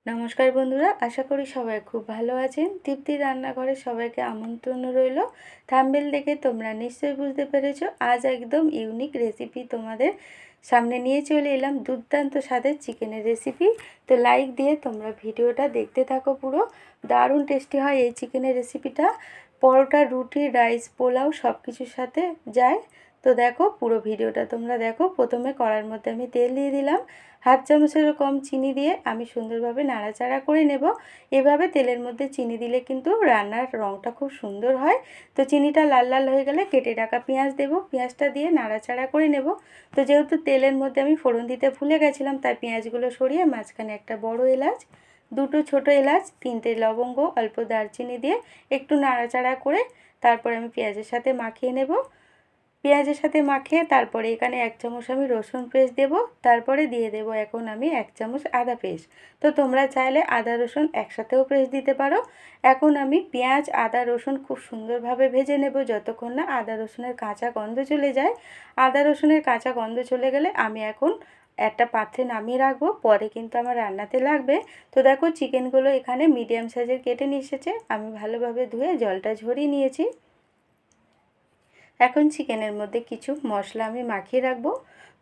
নমস্কার বন্ধুরা, আশা করি সবাই খুব ভালো আছেন। তৃপ্তি রান্নাঘরে সবাইকে আমন্ত্রণ রইল। থাম্বনেল দেখে তোমরা নিশ্চয়ই বুঝতে পেরেছো আজ একদম ইউনিক রেসিপি তোমাদের সামনে নিয়ে চলে এলাম। দুর্দান্ত স্বাদের চিকেনের রেসিপি। তো লাইক দিয়ে তোমরা ভিডিওটা দেখতে থাকো, পুরো দারুণ টেস্টি হয় এই চিকেনের রেসিপিটা। পরোটা, রুটি, রাইস, পোলাও সব কিছুর সাথে যায়। তো দেখো পুরো ভিডিওটা তোমরা দেখো। প্রথমে কড়ার মধ্যে আমি তেল দিয়ে দিলাম, হাফ চামচেরও কম চিনি দিয়ে আমি সুন্দরভাবে নাড়াচাড়া করে নেব। এভাবে তেলের মধ্যে চিনি দিলে কিন্তু রান্নার রঙটা খুব সুন্দর হয়। তো চিনিটা লাল লাল হয়ে গেলে কেটে রাখা পেঁয়াজ দেব, পেঁয়াজটা দিয়ে নাড়াচাড়া করে নেব। তো যেহেতু তেলের মধ্যে আমি ফোড়ন দিতে ভুলে গেছিলাম, তাই পেঁয়াজগুলো সরিয়ে মাঝখানে একটা বড় এলাচ, দুটো ছোট এলাচ, তিনটে লবঙ্গ, অল্প দারচিনি দিয়ে একটু নাড়াচাড়া করে তারপরে আমি পেঁয়াজের সাথে মাখিয়ে নেব। পেঁয়াজের সাথে মাখিয়ে তারপরে এখানে 1 চামচ আমি রসুন পেস্ট দেব, তারপরে দিয়ে দেব এখন আমি 1 চামচ আদা পেস্ট। তো তোমরা চাইলে আদা রসুন একসাথেও পেস্ট দিতে পারো। এখন আমি পেঁয়াজ, আদা, রসুন খুব সুন্দরভাবে ভেজে নেব যতক্ষণ না আদা রসুনের কাঁচা গন্ধ চলে যায়। আদা রসুনের কাঁচা গন্ধ চলে গেলে আমি এখন একটা পাত্রে নামিয়ে রাখবো, পরে কিন্তু আমার রান্নাতে লাগবে। তো দেখো চিকেনগুলো এখানে মিডিয়াম সাইজের কেটে নিয়ে এসেছে, আমি ভালোভাবে ধুয়ে জলটা ঝরিয়ে নিয়েছি। এখন চিকেনের মধ্যে কিছু মশলা আমি মাখিয়ে রাখবো।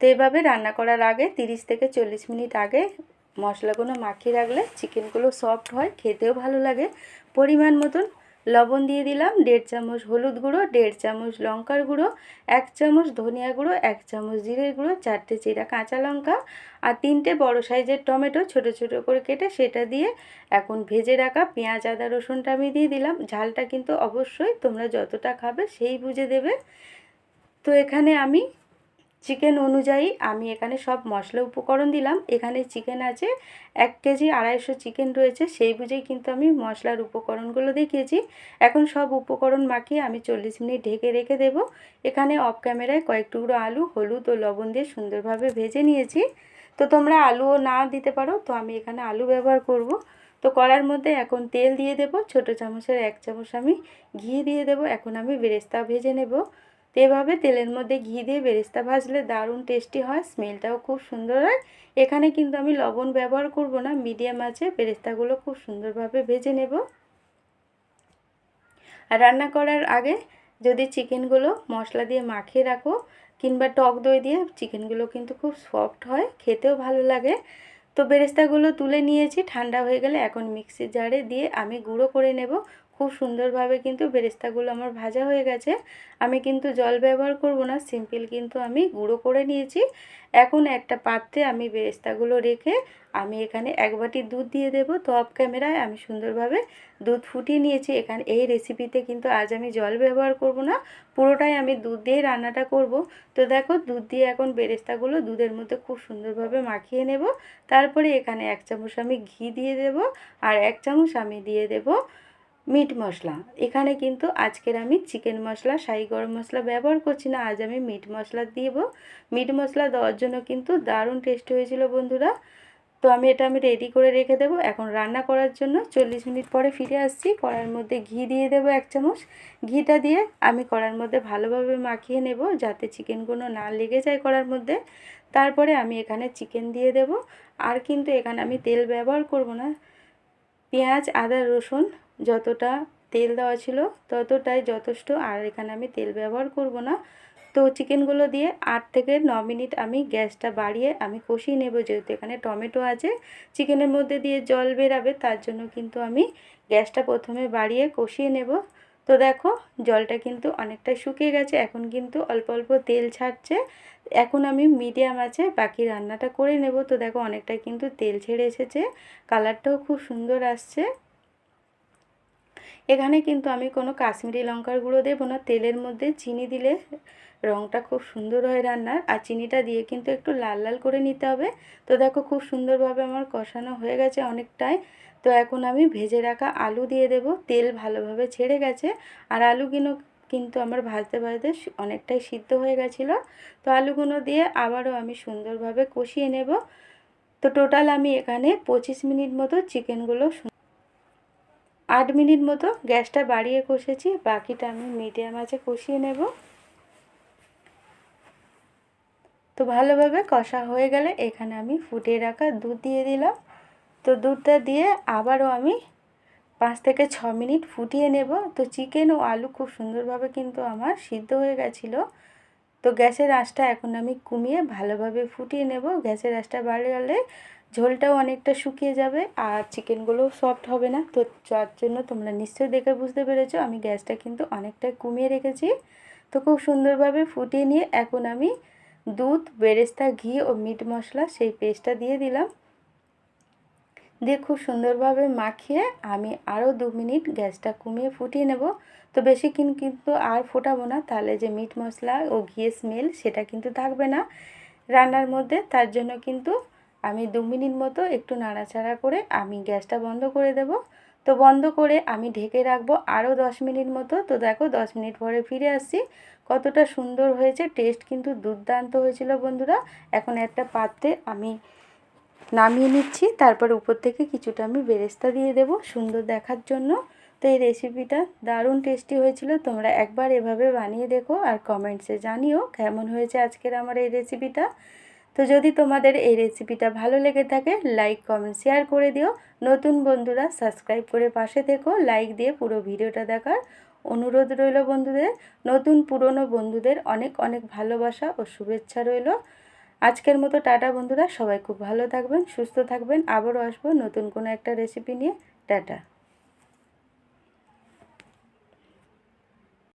তো এভাবে রান্না করার আগে 30 থেকে 40 মিনিট আগে মশলাগুলো মাখিয়ে রাখলে চিকেনগুলো সফট হয়, খেতেও ভালো লাগে। পরিমাণ মতন লবণ দিয়ে দিলাম, 1.5 চামচ হলুদ গুঁড়ো, 1.5 চামচ লঙ্কার গুঁড়ো, 1 চামচ ধনিয়া গুঁড়ো, 1 চামচ জিরের গুঁড়ো, 4টে চিরা কাঁচা লঙ্কা আর 3টে বড় সাইজের টমেটো ছোট ছোট করে কেটে সেটা দিয়ে এখন ভেজে রাখা পেঁয়াজ, আদা, রসুনটা আমি দিয়ে দিলাম। ঝালটা কিন্তু অবশ্যই তোমরা যতটা খাবে সেই বুঝে দেবে। তো এখানে আমি চিকেন অনুযায়ী আমি এখানে সব মশলা উপকরণ দিলাম। এখানে চিকেন আছে 1 কেজি 250 চিকেন রয়েছে, সেই বুঝেই কিন্তু আমি মশলার উপকরণগুলো দেখিয়েছি। এখন সব উপকরণ মাখিয়ে আমি 40 মিনিট ঢেকে রেখে দেব। এখানে অফ ক্যামেরায় কয়েক টুকরো আলু হলুদ ও লবণ দিয়ে সুন্দরভাবে ভেজে নিয়েছি। তো তোমরা আলুও না দিতে পারো, তো আমি এখানে আলু ব্যবহার করব। তো কড়ার মধ্যে এখন তেল দিয়ে দেব, ছোটো চামচের 1 চামচ আমি ঘি দিয়ে দেব। এখন আমি বেরেস্তা ভেজে নেব। তো এভাবে তেলের মধ্যে ঘি দিয়ে বেরেস্তা ভাজলে দারুণ টেস্টি হয়, স্মেলটাও খুব সুন্দর হয়। এখানে কিন্তু আমি লবণ ব্যবহার করব না, মিডিয়াম আছে বেরেস্তাগুলো খুব সুন্দরভাবে ভেজে নেব। আর রান্না করার আগে যদি চিকেনগুলো মশলা দিয়ে মাখিয়ে রাখো কিংবা টক দই দিয়ে, চিকেনগুলো কিন্তু খুব সফট হয়, খেতেও ভালো লাগে। তো বেরেস্তাগুলো তুলে নিয়েছি, ঠান্ডা হয়ে গেলে এখন মিক্সির জারে দিয়ে আমি গুঁড়ো করে নেব। খুব সুন্দরভাবে কিন্তু বেরেস্তাগুলো আমার ভাজা হয়ে গেছে। আমি কিন্তু জল ব্যবহার করব না, সিম্পল কিন্তু আমি গুঁড়ো করে নিয়েছি। এখন একটা পাত্রে আমি বেরেস্তাগুলো রেখে আমি এখানে 1 বাটি দুধ দিয়ে দেব। তো অফ ক্যামেরায় আমি সুন্দরভাবে দুধ ফুটিয়ে নিয়েছি। এখানে এই রেসিপিতে কিন্তু আজ আমি জল ব্যবহার করব না, পুরোটাই আমি দুধ দিয়েই রান্নাটা করব। তো দেখো দুধ দিয়ে এখন বেরেস্তাগুলো দুধের মধ্যে খুব সুন্দরভাবে মাখিয়ে নেব। তারপরে এখানে 1 চামচ আমি ঘি দিয়ে দেব আর 1 চামচ আমি দিয়ে দেব মিট মশলা। এখানে কিন্তু আজকের আমি চিকেন মশলা, শাহি গরম মশলা ব্যবহার করছি না, আজ আমি মিট মশলা দেব। মিট মশলা দেওয়ার জন্য কিন্তু দারুণ টেস্টি হয়েছিল বন্ধুরা। তো আমি রেডি করে রেখে দেবো। এখন রান্না করার জন্য 40 মিনিট পরে ফিরে আসছি। কড়ার মধ্যে ঘি দিয়ে দেবো 1 চামচ। ঘিটা দিয়ে আমি কড়ার মধ্যে ভালোভাবে মাখিয়ে নেব যাতে চিকেনগুলো না লেগে যায় কড়ার মধ্যে। তারপরে আমি এখানে চিকেন দিয়ে দেব। আর কিন্তু এখানে আমি তেল ব্যবহার করব না। পেঁয়াজ, আদা, রসুন যতটা তেল দেওয়া ছিল ততটাই যথেষ্ট, আর এখানে আমি তেল ব্যবহার করব না। তো চিকেনগুলো দিয়ে 8 থেকে 9 মিনিট আমি গ্যাসটা বাড়িয়ে আমি কষিয়ে নেব। যেহেতু এখানে টমেটো আছে, চিকেনের মধ্যে দিয়ে জল বেরাবে, তার জন্য কিন্তু আমি গ্যাসটা প্রথমে বাড়িয়ে কষিয়ে নেব। তো দেখো জলটা কিন্তু অনেকটাই শুকিয়ে গেছে, এখন কিন্তু অল্প অল্প তেল ছাড়ছে। এখন আমি মিডিয়াম আছে বাকি রান্নাটা করে নেব। তো দেখো অনেকটাই কিন্তু তেল ছেড়ে এসেছে, কালারটাও খুব সুন্দর আসছে। এখানে কিন্তু আমি কোনো কাশ্মীরি লঙ্কার গুঁড়ো দেবো না, তেলের মধ্যে চিনি দিলে রঙটা খুব সুন্দর হয় রান্নার, আর চিনিটা দিয়ে কিন্তু একটু লাল লাল করে নিতে হবে। তো দেখো খুব সুন্দরভাবে আমার কষানো হয়ে গেছে অনেকটাই। তো এখন আমি ভেজে রাখা আলু দিয়ে দেব, তেল ভালোভাবে ছেড়ে গেছে আর আলুগুলো কিন্তু আমার ভাজতে ভাজতে অনেকটাই সিদ্ধ হয়ে গেছিলো। তো আলুগুলো দিয়ে আবারও আমি সুন্দরভাবে কষিয়ে নেব। তো টোটাল আমি এখানে 25 মিনিট মতো চিকেনগুলো 8 মিনিট মতো গ্যাসটা বাড়িয়ে কষেছি, বাকিটা আমি মিডিয়াম আঁচে কষিয়ে নেব। তো ভালোভাবে কষা হয়ে গেলে এখানে আমি ফুটিয়ে রাখা দুধ দিয়ে দিলাম। তো দুধটা দিয়ে আবারও আমি 5 থেকে 6 মিনিট ফুটিয়ে নেব। তো চিকেন ও আলু খুব সুন্দরভাবে কিন্তু আমার সিদ্ধ হয়ে গেছিলো। তো গ্যাসের আঁচটা এখন আমি কমিয়ে ভালোভাবে ফুটিয়ে নেব। গ্যাসের আঁচটা বাড়ালে ঝোলটাও অনেকটা শুকিয়ে যাবে আর চিকেনগুলোও সফট হবে না। তো যার জন্য তোমরা নিশ্চয়ই দেখে বুঝতে পেরেছো আমি গ্যাসটা কিন্তু অনেকটাই কমিয়ে রেখেছি। তো খুব সুন্দরভাবে ফুটিয়ে নিয়ে এখন আমি দুধ, বেরেস্তা, ঘি ও মিট মশলা সেই পেস্টটা দিয়ে দিলাম। দিয়ে খুব সুন্দরভাবে মাখিয়ে আমি আরও 2 মিনিট গ্যাসটা কমিয়ে ফুটিয়ে নেব। তো বেশি কিন্তু আর ফোটাবো না, তাহলে যে মিট মশলা ও ঘিয়ের স্মেল সেটা কিন্তু থাকবে না রান্নার মধ্যে। তার জন্য কিন্তু আমি 2 মিনিট মতো একটু নাড়াচাড়া করে আমি গ্যাসটা বন্ধ করে দেব। তো বন্ধ করে আমি ঢেকে রাখবো আরও 10 মিনিট মতো। তো দেখো 10 মিনিট পরে ফিরে আসছি, কতটা সুন্দর হয়েছে, টেস্ট কিন্তু দুর্দান্ত হয়েছিল বন্ধুরা। এখন একটা পাত্রে আমি নামিয়ে নিচ্ছি, তারপর উপর থেকে কিছুটা আমি বেরেস্তা দিয়ে দেব সুন্দর দেখার জন্য। তো এই রেসিপিটা দারুণ টেস্টি হয়েছিল, তোমরা একবার এভাবে বানিয়ে দেখো আর কমেন্টসে জানিও কেমন হয়েছে আজকের আমার এই রেসিপিটা। তো যদি তোমাদের এই রেসিপিটা ভালো লেগে থাকে লাইক, কমেন্ট, শেয়ার করে দিও। নতুন বন্ধুরা সাবস্ক্রাইব করে পাশে থেকো, লাইক দিয়ে পুরো ভিডিওটা দেখার অনুরোধ রইল বন্ধুদের। নতুন পুরনো বন্ধুদের অনেক অনেক ভালোবাসা ও শুভেচ্ছা রইল। আজকের মতো টাটা বন্ধুরা, সবাই খুব ভালো থাকবেন, সুস্থ থাকবেন। আবারও আসবো নতুন কোনো একটা রেসিপি নিয়ে। টাটা।